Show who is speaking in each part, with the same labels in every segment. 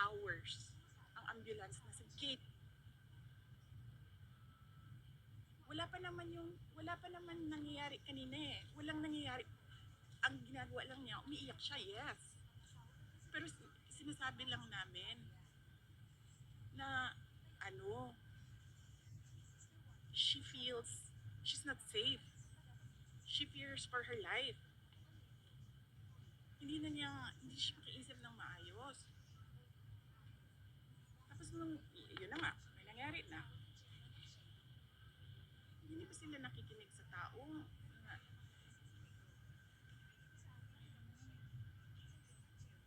Speaker 1: hours ang ambulance nasa gate. Wala pa naman nangyayari kanina eh. Walang nangyayari. Ang ginagawa lang niya, umiiyak siya, yes. Pero sinasabi lang namin na ano, she feels she's not safe. She fears for her life. Hindi siya makiisip ng maayos. Tapos yun na nga, may nangyari na. Hindi pa sila nakikinig sa tao.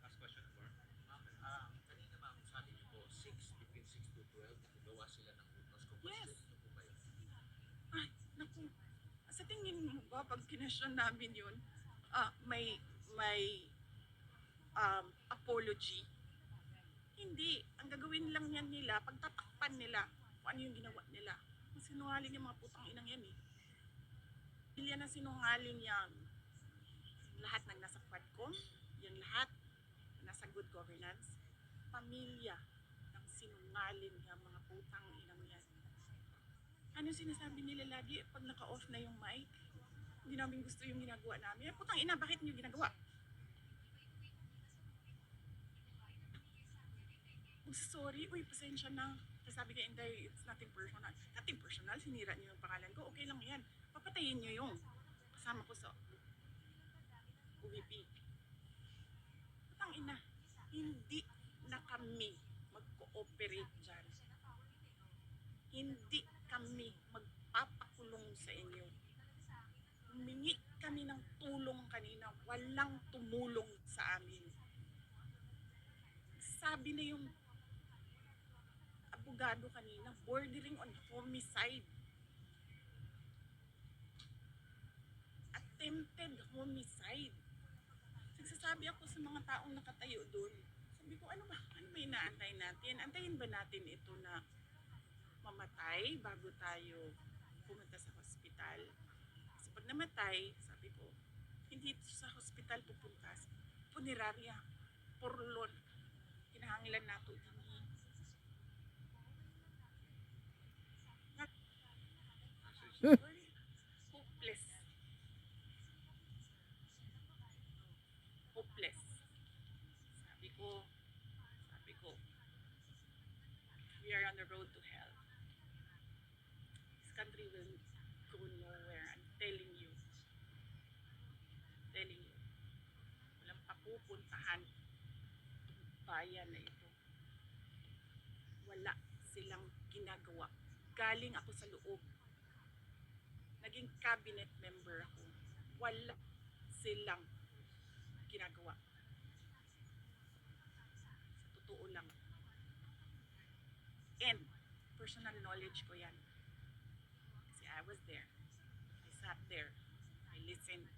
Speaker 2: Last question, Amor. Kanina ma'am, sabi niyo po, between 6 to 12, nakagawa sila ng utos. Kung
Speaker 1: Yes.
Speaker 2: niyo po ba yun?
Speaker 1: Ay, naku. Sa tingin mo ba, pag kinasyon namin yun, may apology? Hindi. Ang gagawin lang yan nila, pagtatakpan nila kung ano yung ginawa nila. Sinungaling yung mga putang inang yan eh. Pilya na sinungaling yan. Lahat ng nasa Quadcom, yung lahat nasa good governance, pamilya ng sinungaling ng mga putang inang yan. Ano sinasabi nila lagi pag naka-off na yung mic? Hindi namin gusto yung ginagawa namin. Putang ina, bakit niyo ginagawa? Sorry, uy, pasensya na. Sabi kay Inday, it's nothing personal. Nothing personal, sinira niyo yung pangalan ko. Okay lang yan. Papatayin niyo yung kasama ko sa UVP. Putang ina, hindi na kami mag-cooperate dyan. Hindi kami magpapakulong sa inyo. Humingi kami ng tulong kanina, walang tumulong sa amin. Sabi na yung abogado kanina, bordering on homicide. Attempted homicide. Nagsasabi ako sa mga taong nakatayo doon. Sabi ko, ano ba inaantay natin? Antayin ba natin ito na mamatay bago tayo pumunta sa hospital? Kasi pag namatay, sabi ko, hindi sa hospital pupunta, punerarya, porlon, kinahanglan nato din. Hopeless. Hopeless. Sabi ko, we are on the road to hell. This country will go nowhere. I'm telling you. Telling you. Walang papupuntahan bayan na ito. Wala silang ginagawa. Galing ako sa loob. Naging cabinet member ako. Wala silang ginagawa. Sa totoo lang. And personal knowledge ko yan. Kasi I was there. I sat there. I listened.